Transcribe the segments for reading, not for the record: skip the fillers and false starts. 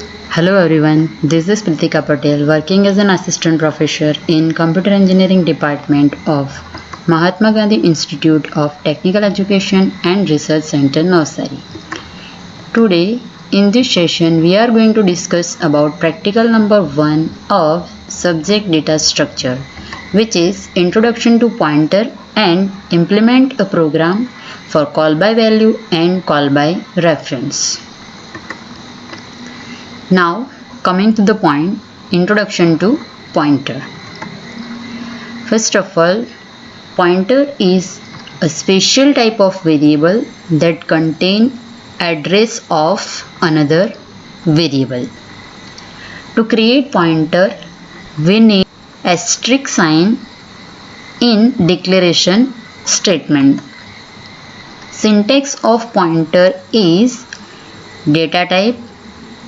Hello everyone, this is Pritika Patel working as an assistant professor in Computer Engineering Department of Mahatma Gandhi Institute of Technical Education and Research Center, Navsari. Today in this session we are going to discuss about practical number 1 of subject data structure, which is Introduction to Pointer and implement a program for call by value and call by reference. Now coming to the point, introduction to pointer. First of all, pointer is a special type of variable that contain address of another variable. To create pointer, we need asterisk sign in declaration statement. Syntax of pointer is data type,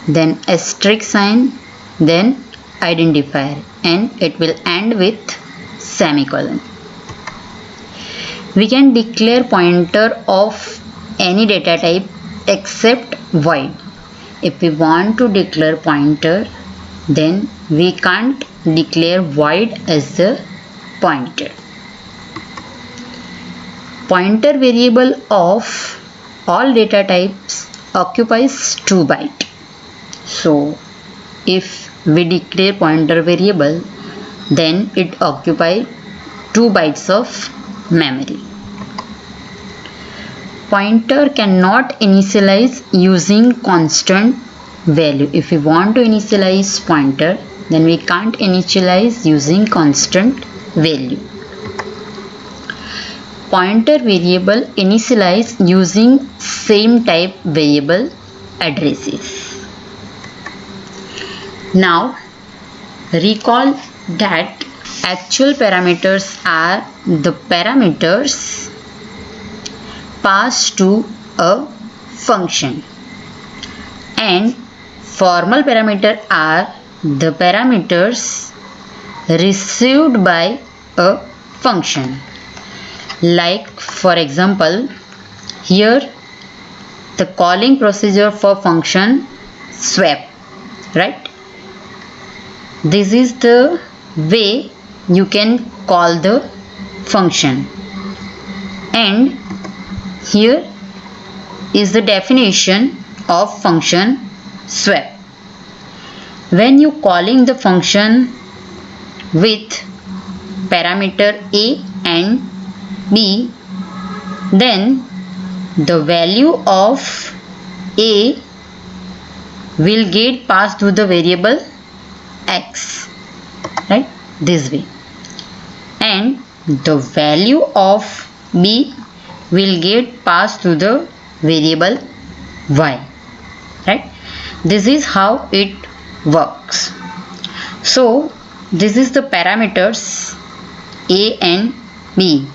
then asterisk sign, then identifier, and it will end with semicolon. We can declare pointer of any data type except void. If we want to declare pointer, then we can't declare void as the pointer. Pointer variable of all data types occupies 2 bytes. So if we declare pointer variable, then it occupies 2 bytes of memory. Pointer cannot initialize using constant value. If we want to initialize pointer, then we can't initialize using constant value. Pointer variable initialize using same type variable addresses. Now recall that actual parameters are the parameters passed to a function, and formal parameters are the parameters received by a function. Like for example, here the calling procedure for function swap, right? This is the way you can call the function, and here is the definition of function swap. When you calling the function with parameter a and b, then the value of a will get passed to the variable x, right, this way, and the value of b will get passed to the variable y, right. This is how it works. So this is the parameters a and b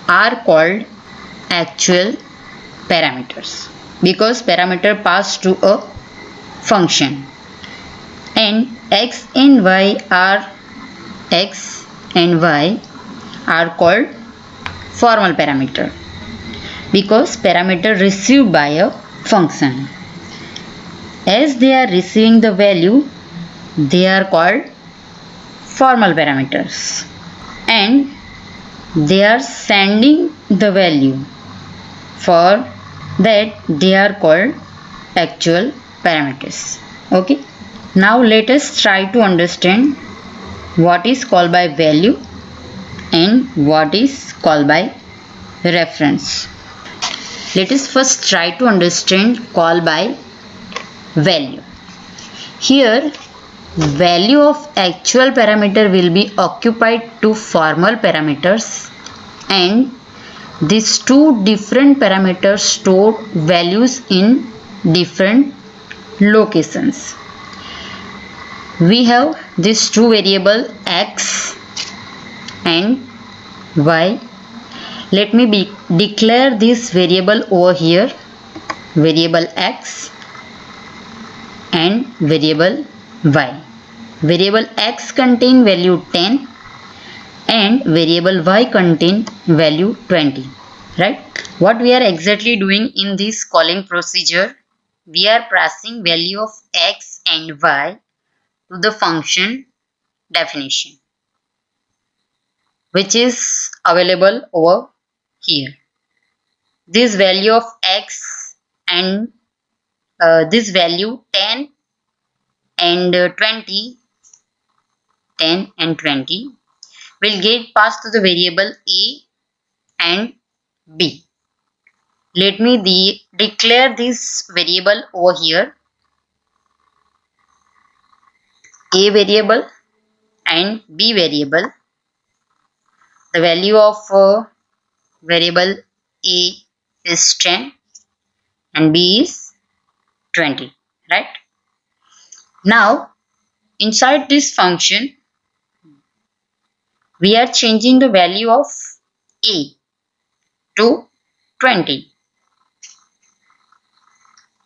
are called actual parameters because parameter passed to a function, and x and y are called formal parameter because parameter received by a function. As they are receiving the value, they are called formal parameters, and they are sending the value, for that they are called actual parameters. Okay. Now let us try to understand what is call by value and what is call by reference. Let us first try to understand call by value. Here value of actual parameter will be occupied to formal parameters, and these two different parameters store values in different locations. We have these two variables x and y. Let me declare this variable over here, variable x and variable y. Variable x contain value 10 and variable y contain value 20, right? What we are exactly doing in this calling procedure, we are passing value of x and y to the function definition, which is available over here. This value of x and this value 10 and 20, 10 and 20 will get passed to the variable a and b. Let me declare this variable over here, a variable and b variable. The value of variable a is 10 and b is 20, right? Now inside this function we are changing the value of a to 20,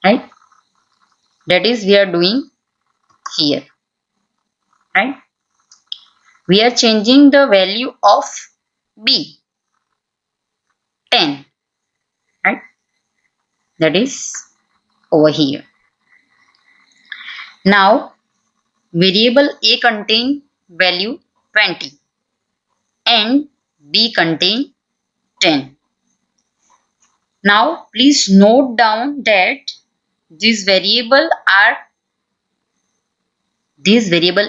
right? That is we are doing here, right? We are changing the value of b, 10, right? That is over here. Now variable a contain value 20 and b contain 10. Now please note down that these variable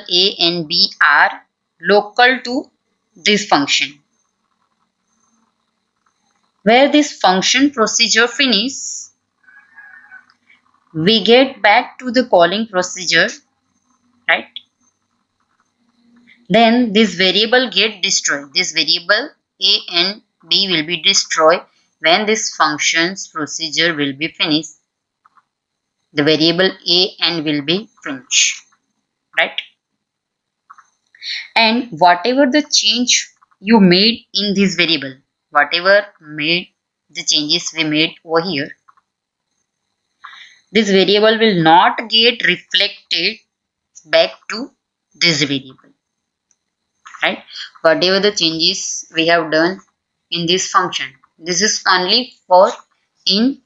a and b are local to this function. Where this function procedure finishes, we get back to the calling procedure, right? Then this variable get destroyed. This variable a and b will be destroyed when this function's procedure will be finished. The variable a and will be finished, right? And whatever the change you made in this variable, whatever made the changes we made over here, this variable will not get reflected back to this variable, right? Whatever the changes we have done in this function, this is only for in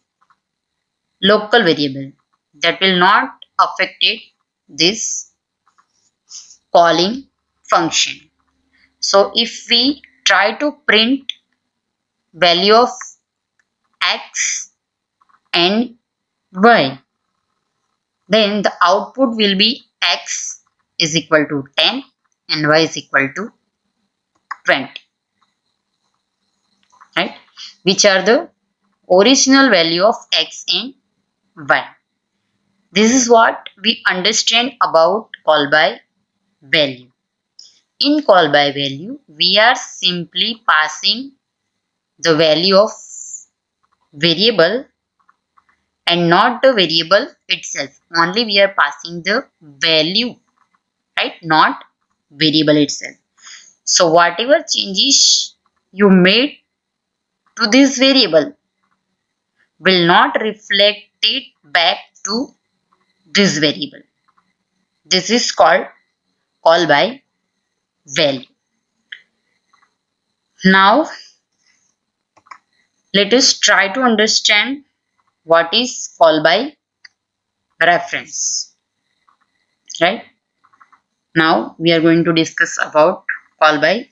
local variable, that will not affect this calling function. So if we try to print value of x and y, then the output will be x is equal to 10 and y is equal to 20, right? Which are the original value of x and y. This is what we understand about call by value. In call by value, we are simply passing the value of variable and not the variable itself. Only we are passing the value, right? Not variable itself. So whatever changes you made to this variable will not reflect it back to this variable. This is called call by value. Now let us try to understand what is call by reference, right? Now we are going to discuss about call by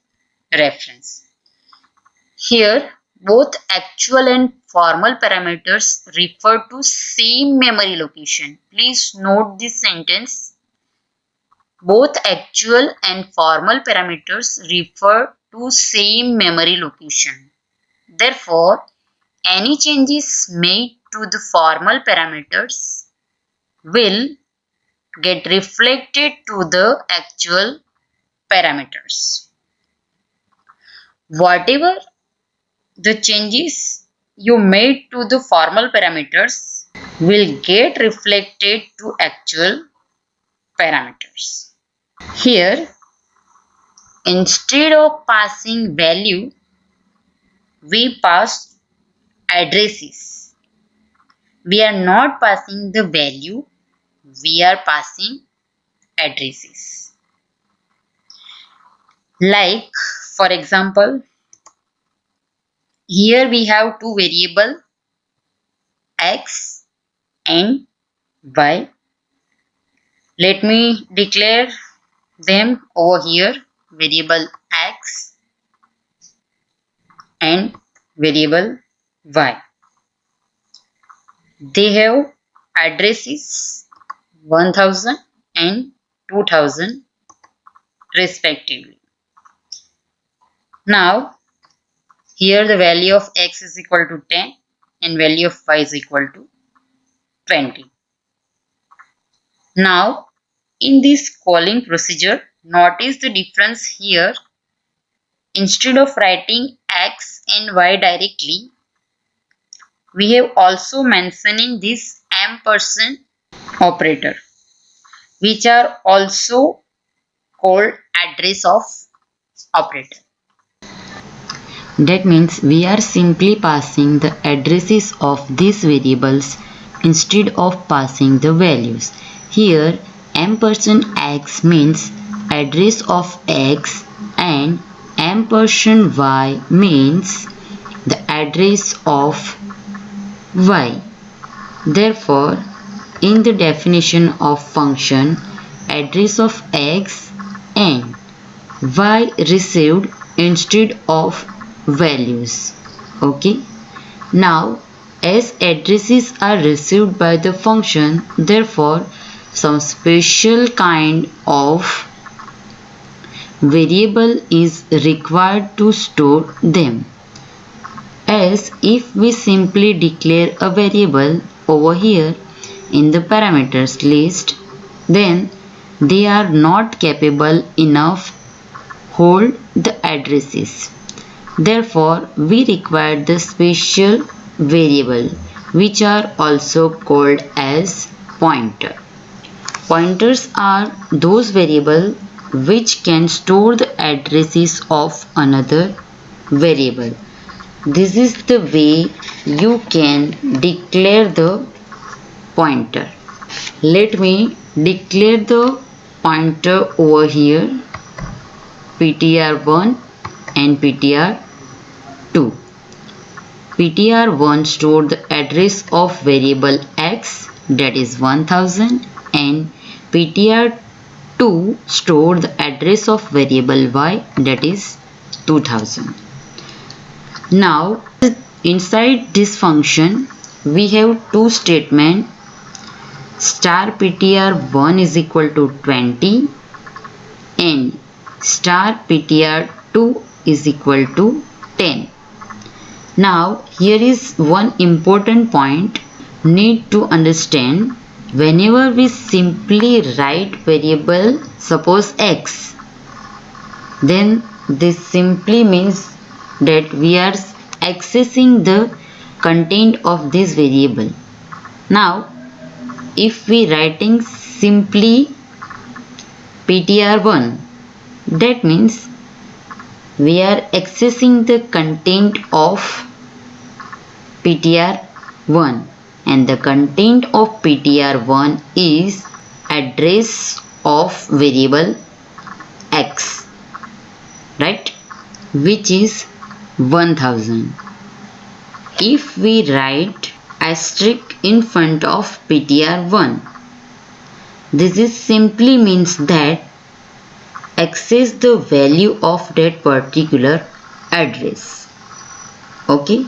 reference. Here both actual and formal parameters refer to same memory location. Please note this sentence. Both actual and formal parameters refer to same memory location. Therefore, any changes made to the formal parameters will get reflected to the actual parameters. Whatever the changes you made to the formal parameters will get reflected to actual parameters. Here, instead of passing value, we pass addresses. We are not passing the value, we are passing addresses. Like, for example, here we have two variables x and Why? Let me declare them over here, variable x and variable y. They have addresses 1000 and 2000 respectively. Now, here the value of x is equal to 10 and value of y is equal to 20. Now, in this calling procedure, notice the difference here. Instead of writing x and y directly, we have also mentioning this ampersand operator, which are also called address of operator. That means we are simply passing the addresses of these variables instead of passing the values. Here ampersand x means address of x and ampersand y means the address of y. Therefore, in the definition of function, address of x and y received instead of values. Okay. Now, as addresses are received by the function, therefore, some special kind of variable is required to store them. As if we simply declare a variable over here in the parameters list, then they are not capable enough hold the addresses. Therefore, we require the special variable which are also called as pointer. Pointers are those variables which can store the addresses of another variable. This is the way you can declare the pointer. Let me declare the pointer over here, ptr1 and ptr2. ptr1 stored the address of variable x, that is 1000, and ptr2 stored the address of variable y, that is 2000. Now, inside this function, we have two statements. Star ptr1 is equal to 20 and star ptr2 is equal to 10. Now, here is one important point need to understand. Whenever we simply write variable, suppose x, then this simply means that we are accessing the content of this variable. Now, if we writing simply ptr1, that means we are accessing the content of ptr1, and the content of ptr1 is address of variable x, right, which is 1000. If we write asterisk in front of ptr1, this is simply means that access the value of that particular address. Okay.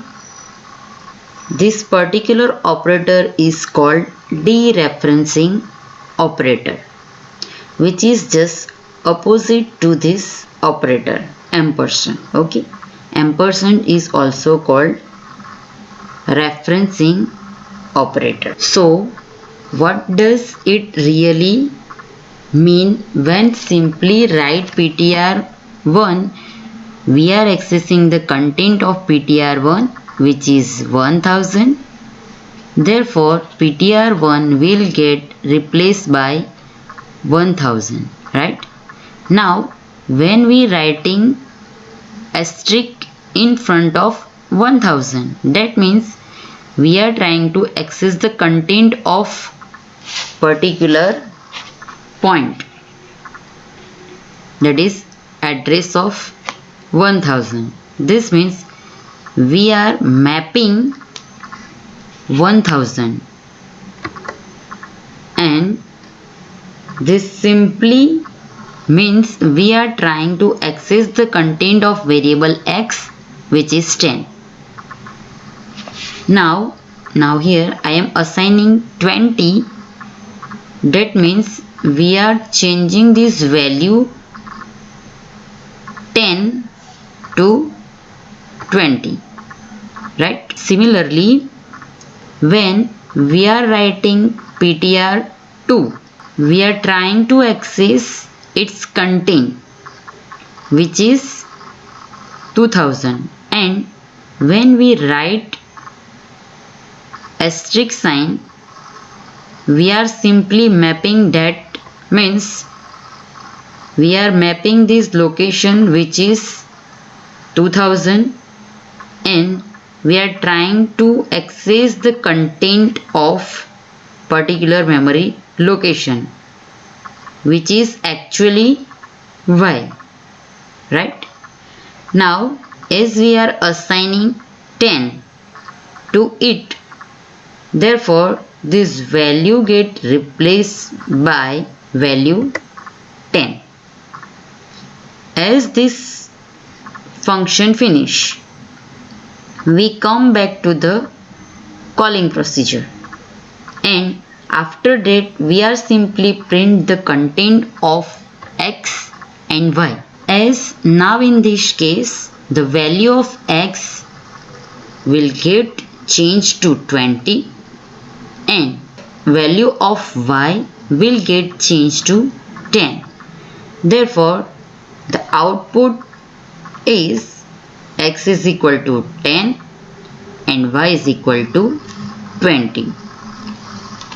This particular operator is called dereferencing operator, which is just opposite to this operator ampersand. Okay. Ampersand is also called referencing operator. So, what does it really mean when simply write ptr1? We are accessing the content of ptr1, which is 1000. Therefore, ptr1 will get replaced by 1000, right? Now, when we writing asterisk in front of 1000, that means we are trying to access the content of particular point, that is address of 1000. This means we are mapping 1000 and this simply means we are trying to access the content of variable x, which is 10. Now here I am assigning 20. That means we are changing this value 10 to 20, right? Similarly, when we are writing ptr2, we are trying to access its content, which is 2000, and when we write asterisk sign, we are simply mapping, that means we are mapping this location, which is 2000, and we are trying to access the content of particular memory location, which is actually y, right? Now as we are assigning 10 to it, therefore this value get replaced by value 10. As this function finish, we come back to the calling procedure, and after that we are simply print the content of x and y. As now in this case the value of x will get changed to 20 and value of y will get changed to 10. Therefore the output is x is equal to 10 and y is equal to 20.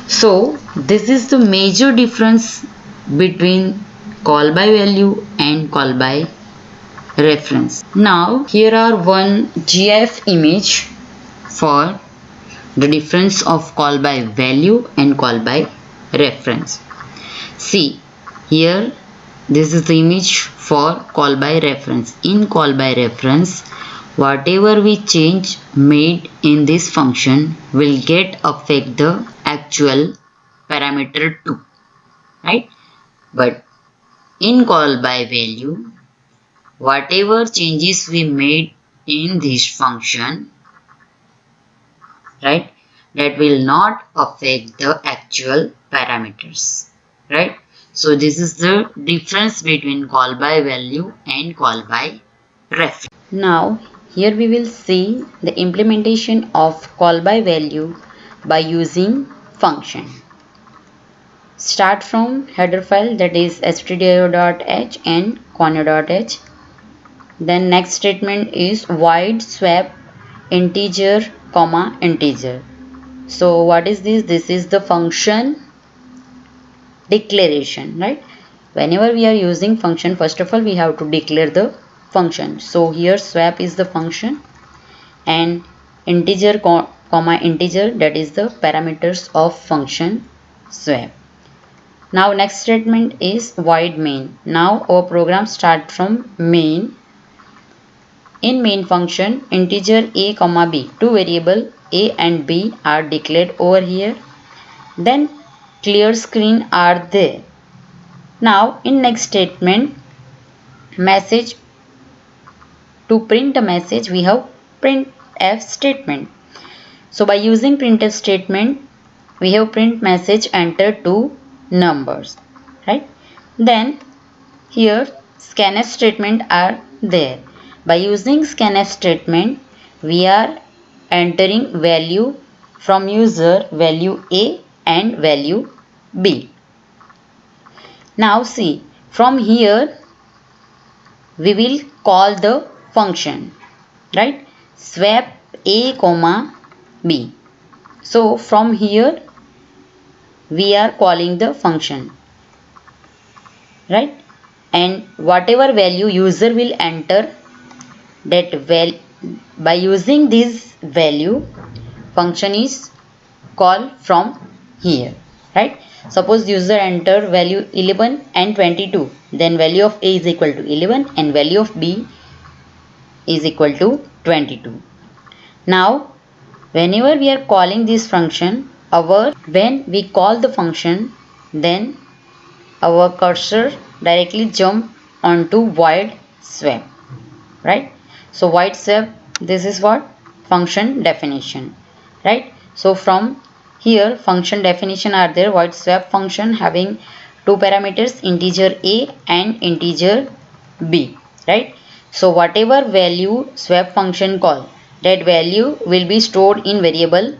So this is the major difference between call by value and call by reference. Now here are one GIF image for the difference of call by value and call by reference. See here, this is the image for call by reference. In call by reference, whatever we change made in this function will get affect the actual parameter 2, right? But in call by value, whatever changes we made in this function, right, that will not affect the actual parameters, right? So this is the difference between call by value and call by reference. Now here we will see the implementation of call by value by using function. Start from header file, that is stdio.h and conio.h. Then next statement is void swap integer comma integer. So what is this? This is the function declaration, right? Whenever we are using function, first of all we have to declare the function. So here swap is the function and integer comma integer, that is the parameters of function swap. Now next statement is void main. Now our program start from main. In main function, integer a comma b, two variable a and b are declared over here. Then clear screen are there. Now in next statement, message, to print a message we have printf statement. So by using printf statement, we have print message enter two numbers, right? Then here scanf statement are there. By using scanf statement, we are entering value from user, value a and value b. Now see, from here we will call the function, right? Swap a comma b. So from here we are calling the function, right? And whatever value user will enter, that by using this value, function is called from here, right? Suppose user enter value 11 and 22, then value of a is equal to 11 and value of b is equal to 22. Now whenever we are calling this function, when we call the function, then our cursor directly jump onto void swap, right? So void swap, this is what function definition, right? So from here function definition are there. Void swap function having two parameters, integer a and integer b, right? So whatever value swap function call, that value will be stored in variable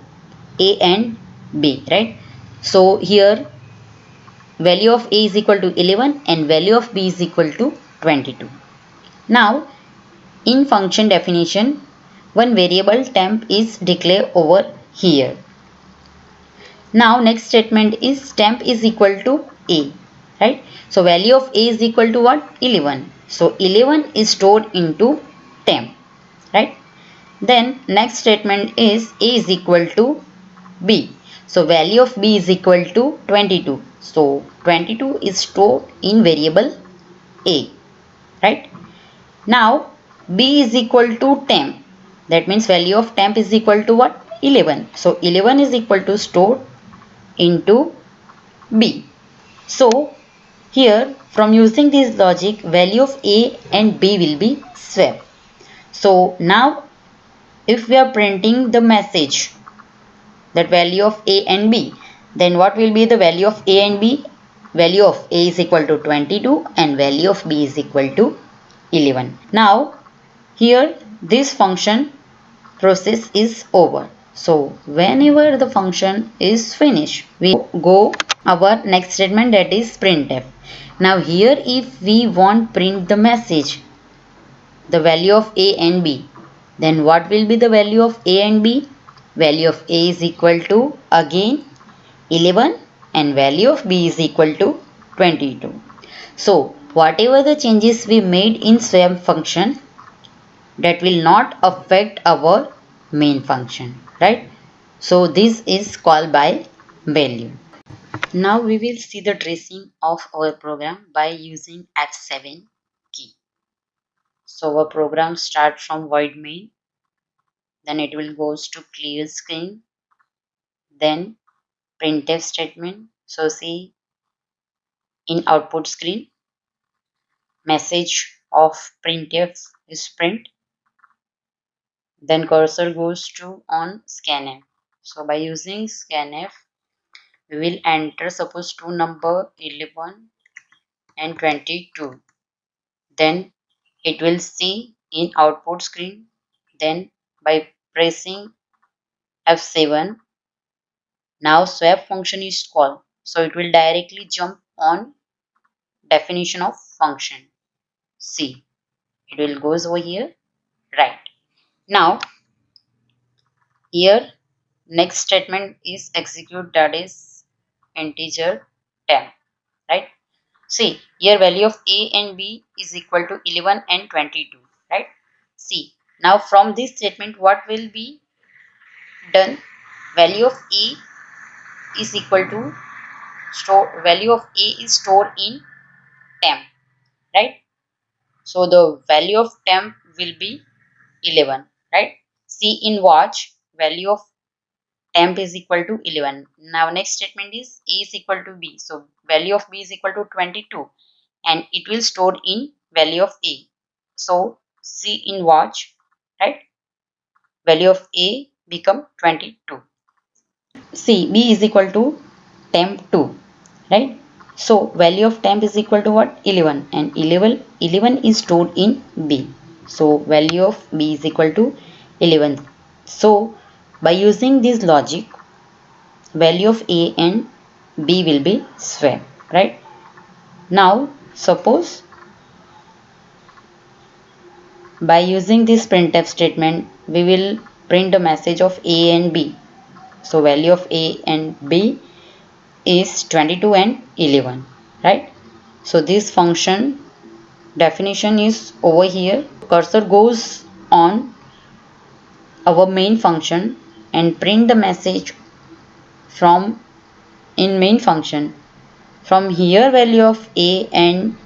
a and b, right? So here value of a is equal to 11 and value of b is equal to 22. Now in function definition, one variable temp is declared over here. Now next statement is temp is equal to a, right? So value of a is equal to what? 11. So 11 is stored into temp, right? Then next statement is a is equal to b. So value of b is equal to 22. So 22 is stored in variable a, right? Now b is equal to temp. That means value of temp is equal to what? 11. So 11 is equal to stored into b. So here from using this logic, value of a and b will be swapped. So now if we are printing the message, that value of a and b, then what will be the value of a and b? Value of a is equal to 22 and value of b is equal to 11. Now here this function process is over. So whenever the function is finished, we go our next statement, that is printf. Now here if we want print the message, the value of a and b, then what will be the value of a and b? Value of a is equal to again 11 and value of b is equal to 22. So whatever the changes we made in swap function, that will not affect our main function, right? So this is called by value. Now we will see the tracing of our program by using F7 key. So our program start from void main, then it will goes to clear screen, then printf statement. So see in output screen, message of printf is print, then cursor goes to on scanf. So by using scanf, we will enter suppose two number 11 and 22. Then it will see in output screen. Then by pressing F7, now swap function is called. So it will directly jump on definition of function. See, it will goes over here, right? Now here next statement is execute, that is integer temp, right? See here value of a and b is equal to 11 and 22, right? See now from this statement what will be done? Value of a is equal to value of a is stored in temp, right? So the value of temp will be 11, right? See in watch, value of temp is equal to 11. Now next statement is a is equal to b. So value of b is equal to 22 and it will store in value of a. So see in watch, right? Value of a become 22. See b is equal to temp 2, right? So value of temp is equal to what? 11 and 11 is stored in b. So value of b is equal to 11. So by using this logic, value of a and b will be swapped, right? Now suppose by using this printf statement, we will print the message of a and b. So value of a and b is 22 and 11, right? So this function definition is over here. Cursor goes on our main function and print the message from in main function. From here value of a and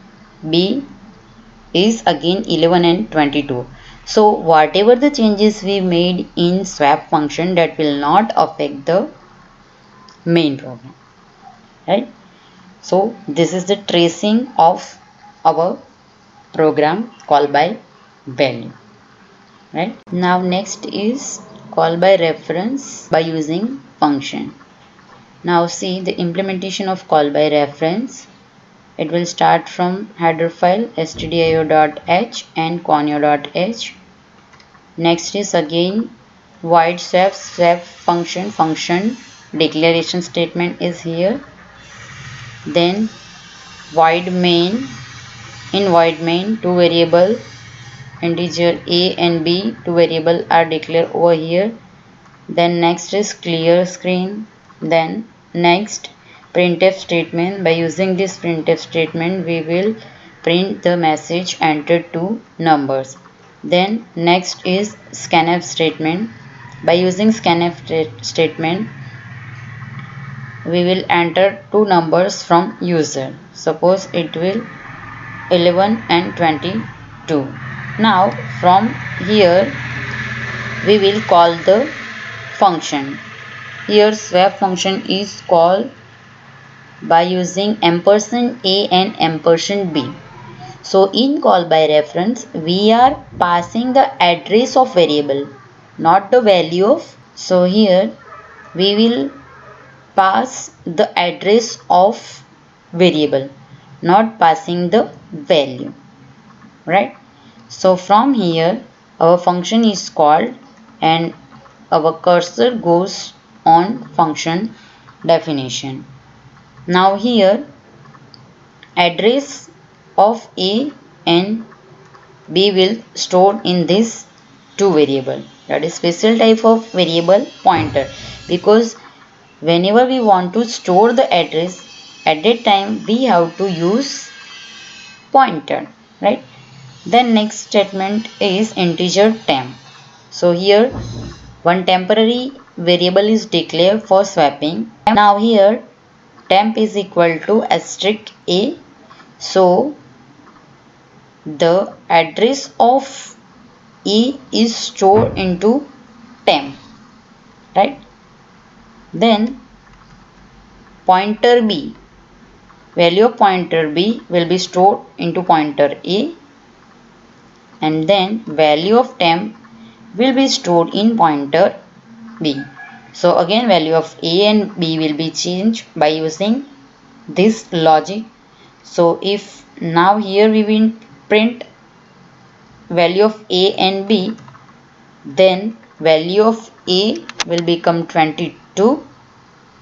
b is again 11 and 22. So whatever the changes we made in swap function, that will not affect the main program, right? So this is the tracing of our program call by value. Right. Now next is call by reference by using function. Now see the implementation of call by reference. It will start from header file stdio.h and conio.h. Next is again void swap function declaration statement is here. Then void main, in void main two variable integer a and b, two variable are declared over here. Then next is clear screen. Then next printf statement. By using this printf statement we will print the message entered two numbers. Then next is scanf statement. By using scanf statement we will enter two numbers from user. Suppose it will 11 and 22. Now from here we will call the function. Here swap function is called by using ampersand a and ampersand b. So in call by reference we are passing the address of variable, not the value of. So here we will pass the address of variable, not passing the value, right? So from here our function is called and our cursor goes on function definition. Now here address of a and b will store in this two variable, that is special type of variable pointer, because whenever we want to store the address at that time we have to use pointer, right? Then next statement is integer temp. So here one temporary variable is declared for swapping. Now here temp is equal to asterisk a. So the address of a is stored into temp, right? Then pointer b, value of pointer b will be stored into pointer a, and then value of temp will be stored in pointer b. So again value of a and b will be changed by using this logic. So if now here we will print value of a and b, then value of a will become 22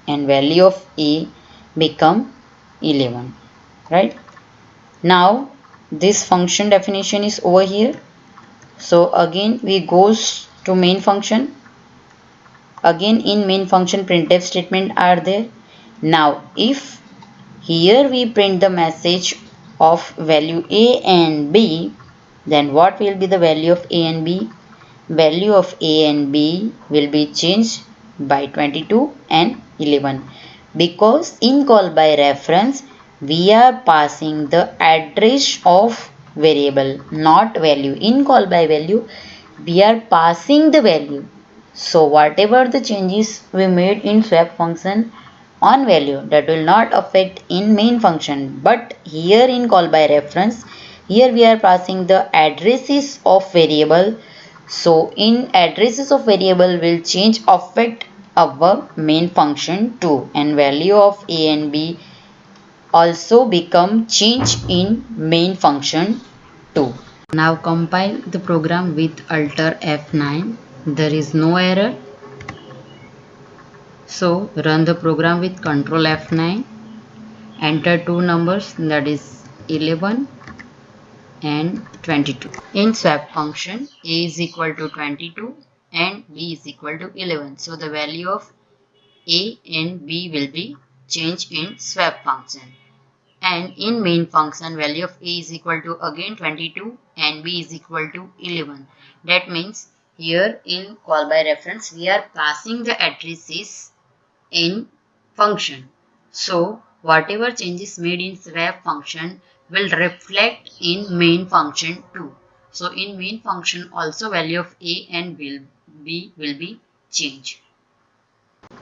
and value of a become 11, right? Now this function definition is over here. So again we goes to main function. Again in main function printf statement are there. Now if here we print the message of value a and b, then what will be the value of a and b? Value of a and b will be changed by 22 and 11, because in call by reference we are passing the address of variable, not value. In call by value we are passing the value. So whatever the changes we made in swap function on value, that will not affect in main function, but here in call by reference here we are passing the addresses of variable. So in addresses of variable will change affect our main function too, and value of a and b also become change in main function too. Now compile the program with Alt F9. There is no error. So run the program with Ctrl F9. Enter two numbers, that is 11 and 22. In swap function a is equal to 22 and b is equal to 11. So the value of a and b will be changed in swap function. And in main function value of a is equal to again 22 and b is equal to 11. That means here in call by reference we are passing the addresses in function. So whatever changes made in swap function will reflect in main function too. So in main function also value of a and b will be changed.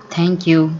Thank you.